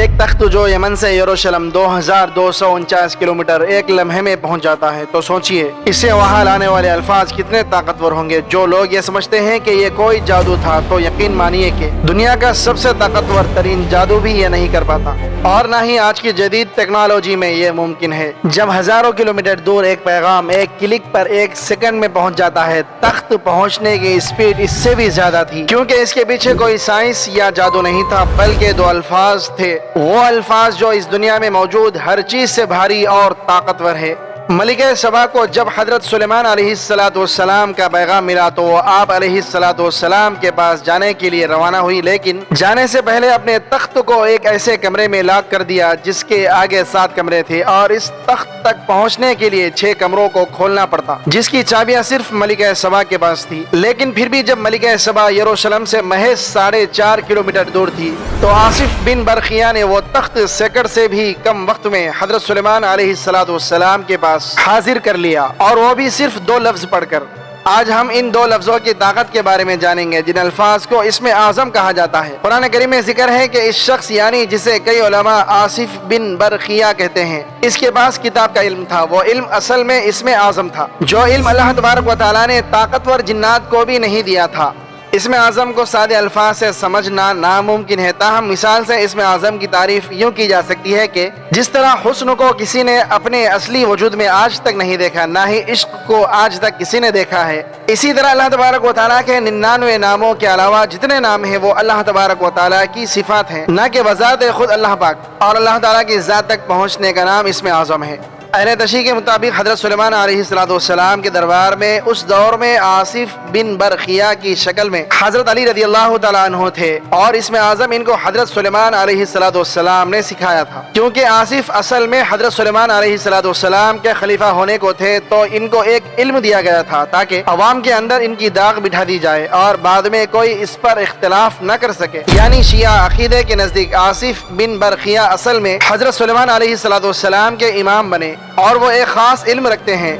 ایک تخت جو یمن سے یروشلم 2249 کلومیٹر ایک لمحے میں پہنچ جاتا ہے تو سوچئے اسے وہاں لانے والے الفاظ کتنے طاقتور ہوں گے۔ جو لوگ یہ سمجھتے ہیں کہ یہ کوئی جادو تھا تو یقین مانیے کہ دنیا کا سب سے طاقتور ترین جادو بھی یہ نہیں کر پاتا، اور نہ ہی آج کی جدید ٹیکنالوجی میں یہ ممکن ہے۔ جب ہزاروں کلومیٹر دور ایک پیغام ایک کلک پر ایک سیکنڈ میں پہنچ جاتا ہے، تخت پہنچنے کی اسپیڈ اس سے بھی زیادہ تھی، کیونکہ اس کے پیچھے کوئی سائنس یا جادو نہیں تھا، بلکہ دو الفاظ تھے، وہ الفاظ جو اس دنیا میں موجود ہر چیز سے بھاری اور طاقتور ہے۔ ملکہ سبا کو جب حضرت سلیمان علیہ السلام کا پیغام ملا تو وہ آپ علیہ السلام کے پاس جانے کے لیے روانہ ہوئی، لیکن جانے سے پہلے اپنے تخت کو ایک ایسے کمرے میں لاک کر دیا جس کے آگے 7 کمرے تھے، اور اس تخت تک پہنچنے کے لیے 6 کمروں کو کھولنا پڑتا، جس کی چابیاں صرف ملکہ سبا کے پاس تھی۔ لیکن پھر بھی جب ملکہ سبا یروشلم سے محض 4.5 کلومیٹر دور تھی تو آصف بن برخیہ نے وہ تخت سیکنڈ سے بھی کم وقت میں حضرت سلیمان علیہ السلام کے پاس حاضر کر لیا، اور وہ بھی صرف 2 لفظ پڑھ کر۔ آج ہم ان 2 لفظوں کی طاقت کے بارے میں جانیں گے، جن الفاظ کو اسم اعظم کہا جاتا ہے۔ قرآن کریم میں ذکر ہے کہ اس شخص یعنی جسے کئی علماء آصف بن برخیہ کہتے ہیں، اس کے پاس کتاب کا علم تھا۔ وہ علم اصل میں اسم اعظم تھا، جو علم اللہ تبارک و تعالیٰ نے طاقتور جنات کو بھی نہیں دیا تھا۔ اسم اعظم کو سادے الفاظ سے سمجھنا ناممکن ہے، تاہم مثال سے اسم اعظم کی تعریف یوں کی جا سکتی ہے کہ جس طرح حسن کو کسی نے اپنے اصلی وجود میں آج تک نہیں دیکھا، نہ ہی عشق کو آج تک کسی نے دیکھا ہے، اسی طرح اللہ تبارک و تعالیٰ کے 99 ناموں کے علاوہ جتنے نام ہیں وہ اللہ تبارک و تعالیٰ کی صفات ہیں، نہ کہ بذات خود اللہ پاک، اور اللہ تعالیٰ کی ذات تک پہنچنے کا نام اسم اعظم ہے۔ اہل تشیع کے مطابق حضرت سلیمان علیہ السلام کے دربار میں اس دور میں آصف بن برخیہ کی شکل میں حضرت علی رضی اللہ تعالیٰ عنہ تھے، اور اسم اعظم ان کو حضرت سلیمان علیہ السلام نے سکھایا تھا۔ کیونکہ آصف اصل میں حضرت سلیمان علیہ السلام کے خلیفہ ہونے کو تھے تو ان کو ایک علم دیا گیا تھا تاکہ عوام کے اندر ان کی داغ بٹھا دی جائے اور بعد میں کوئی اس پر اختلاف نہ کر سکے۔ یعنی شیعہ عقیدے کے نزدیک آصف بن برخیہ اصل میں حضرت سلیمان علیہ السلام کے امام بنے، اور وہ ایک خاص علم رکھتے ہیں،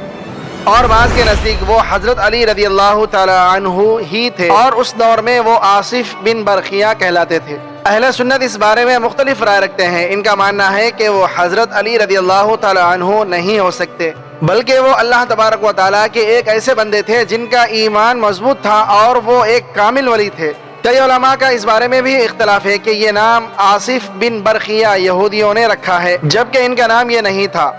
اور بعض کے نزدیک وہ حضرت علی رضی اللہ تعالی عنہ ہی تھے، اور اس دور میں وہ آصف بن برخیہ کہلاتے تھے۔ اہل سنت اس بارے میں مختلف رائے رکھتے ہیں۔ ان کا ماننا ہے کہ وہ حضرت علی رضی اللہ تعالی عنہ نہیں ہو سکتے، بلکہ وہ اللہ تبارک و تعالیٰ کے ایک ایسے بندے تھے جن کا ایمان مضبوط تھا، اور وہ ایک کامل ولی تھے۔ کئی علماء کا اس بارے میں بھی اختلاف ہے کہ یہ نام آصف بن برخیہ یہودیوں نے رکھا ہے، جبکہ ان کا نام یہ نہیں تھا۔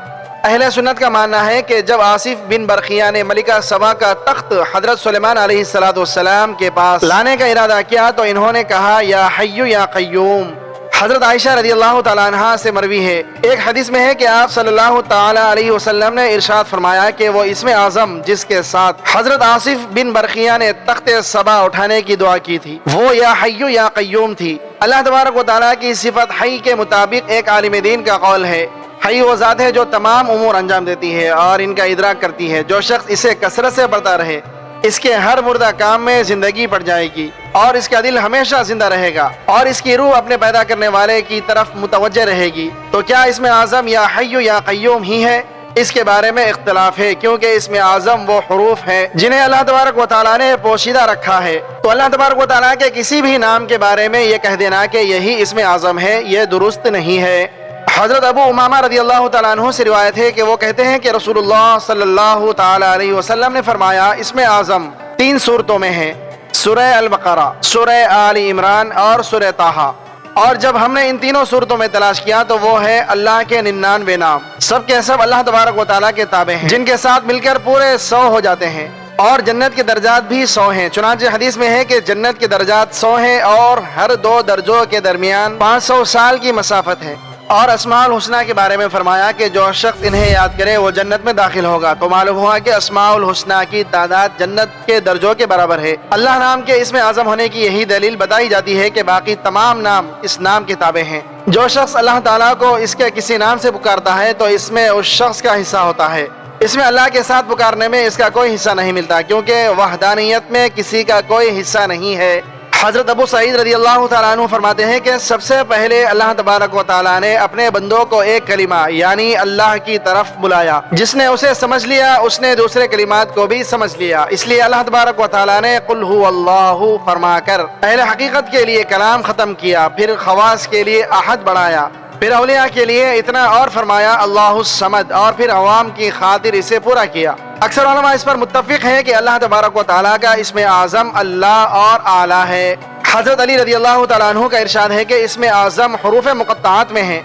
اہل سنت کا ماننا ہے کہ جب آصف بن برخیہ نے ملکہ سبا کا تخت حضرت سلیمان علیہ السلام کے پاس لانے کا ارادہ کیا تو انہوں نے کہا یا حی یا قیوم۔ حضرت عائشہ رضی اللہ تعالیٰ عنہا سے مروی ہے، ایک حدیث میں ہے کہ آپ صلی اللہ تعالیٰ علیہ وسلم نے ارشاد فرمایا کہ وہ اسم اعظم جس کے ساتھ حضرت آصف بن برخیہ نے تخت سبا اٹھانے کی دعا کی تھی وہ یا حی یا قیوم تھی۔ اللہ تبارک و تعالیٰ کی صفت حی کے مطابق ایک عالم دین کا قول ہے، حی وہ ذات ہے جو تمام امور انجام دیتی ہے اور ان کا ادراک کرتی ہے۔ جو شخص اسے کثرت سے پڑھتا رہے، اس کے ہر مردہ کام میں زندگی پڑ جائے گی، اور اس کا دل ہمیشہ زندہ رہے گا، اور اس کی روح اپنے پیدا کرنے والے کی طرف متوجہ رہے گی۔ تو کیا اسم اعظم یا حی یا قیوم ہی ہے؟ اس کے بارے میں اختلاف ہے، کیونکہ اسم اعظم وہ حروف ہیں جنہیں اللہ تبارک و تعالیٰ نے پوشیدہ رکھا ہے۔ تو اللہ تبارک و تعالیٰ کے کسی بھی نام کے بارے میں یہ کہہ دینا کہ یہی اسم اعظم ہے، یہ درست نہیں ہے۔ حضرت ابو امامہ رضی اللہ تعالیٰ عنہ سے روایت ہے کہ وہ کہتے ہیں کہ رسول اللہ صلی اللہ تعالیٰ علیہ وسلم نے فرمایا اسم اعظم 3 صورتوں میں ہے، سورہ البقرہ، سورہ آل عمران اور سورہ طٰہٰ، اور جب ہم نے ان تینوں صورتوں میں تلاش کیا تو وہ ہے اللہ کے 99 نام، سب کے سب اللہ تبارک و تعالیٰ کے تابع ہیں، جن کے ساتھ مل کر پورے 100 ہو جاتے ہیں، اور جنت کے درجات بھی 100 ہیں۔ چنانچہ حدیث میں ہے کہ جنت کے درجات 100 ہیں اور ہر 2 درجوں کے درمیان 500 سال کی مسافت ہے۔ اور اسماء الحسنہ کے بارے میں فرمایا کہ جو شخص انہیں یاد کرے وہ جنت میں داخل ہوگا، تو معلوم ہوا کہ اسماء الحسنہ کی تعداد جنت کے درجوں کے برابر ہے۔ اللہ نام کے اسم اعظم ہونے کی یہی دلیل بتائی جاتی ہے کہ باقی تمام نام اس نام کے تابع ہیں۔ جو شخص اللہ تعالیٰ کو اس کے کسی نام سے پکارتا ہے تو اس میں اس شخص کا حصہ ہوتا ہے، اس میں اللہ کے ساتھ پکارنے میں اس کا کوئی حصہ نہیں ملتا، کیونکہ وحدانیت میں کسی کا کوئی حصہ نہیں ہے۔ حضرت ابو سعید رضی اللہ تعالیٰ عنہ فرماتے ہیں کہ سب سے پہلے اللہ تبارک و تعالیٰ نے اپنے بندوں کو ایک کلمہ یعنی اللہ کی طرف بلایا، جس نے اسے سمجھ لیا اس نے دوسرے کلمات کو بھی سمجھ لیا۔ اس لیے اللہ تبارک و تعالیٰ نے قل هو اللہ فرما کر اہل حقیقت کے لیے کلام ختم کیا، پھر خواص کے لیے احد بڑھایا، پھر اولیاء کے لیے اتنا اور فرمایا اللہ الصمد، اور پھر عوام کی خاطر اسے پورا کیا۔ اکثر علماء اس پر متفق ہیں کہ اللہ تبارک و تعالیٰ کا اسم اعظم اللہ اور اعلیٰ ہے۔ حضرت علی رضی اللہ تعالیٰ عنہ کا ارشاد ہے کہ اسم اعظم حروف مقطعات میں ہیں،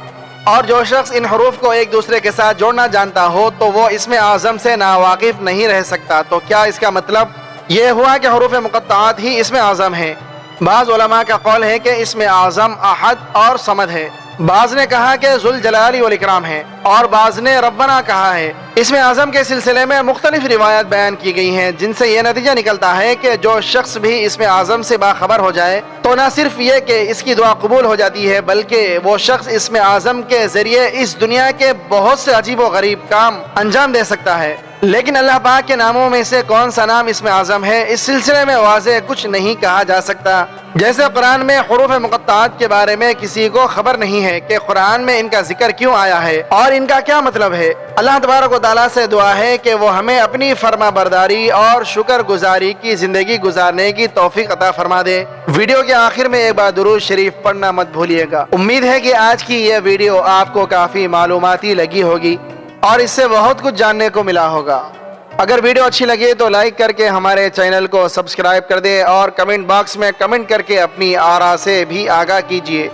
اور جو شخص ان حروف کو ایک دوسرے کے ساتھ جوڑنا جانتا ہو تو وہ اسم اعظم سے ناواقف نہیں رہ سکتا۔ تو کیا اس کا مطلب یہ ہوا کہ حروف مقطعات ہی اسم اعظم ہیں؟ بعض علماء کا قول ہے کہ اسم اعظم احد اور صمد ہے، بعض نے کہا کہ ذوالجلال والاکرام ہے، اور بعض نے ربنا کہا ہے۔ اسم اعظم کے سلسلے میں مختلف روایات بیان کی گئی ہیں، جن سے یہ نتیجہ نکلتا ہے کہ جو شخص بھی اسم اعظم سے باخبر ہو جائے تو نہ صرف یہ کہ اس کی دعا قبول ہو جاتی ہے، بلکہ وہ شخص اسم اعظم کے ذریعے اس دنیا کے بہت سے عجیب و غریب کام انجام دے سکتا ہے۔ لیکن اللہ پاک کے ناموں میں سے کون سا نام اسم اعظم ہے، اس سلسلے میں واضح کچھ نہیں کہا جا سکتا۔ جیسے قرآن میں حروف مقطعات کے بارے میں کسی کو خبر نہیں ہے کہ قرآن میں ان کا ذکر کیوں آیا ہے اور ان کا کیا مطلب ہے۔ اللہ تبارک و تعالیٰ سے دعا ہے کہ وہ ہمیں اپنی فرما برداری اور شکر گزاری کی زندگی گزارنے کی توفیق عطا فرما دے۔ ویڈیو کے آخر میں ایک بار درود شریف پڑھنا مت بھولیے گا۔ امید ہے کہ آج کی یہ ویڈیو آپ کو کافی معلوماتی لگی ہوگی اور اس سے بہت کچھ جاننے کو ملا ہوگا۔ اگر ویڈیو اچھی لگے تو لائک کر کے ہمارے چینل کو سبسکرائب کر دیں اور کمنٹ باکس میں کمنٹ کر کے اپنی آراء سے بھی آگاہ کیجیے۔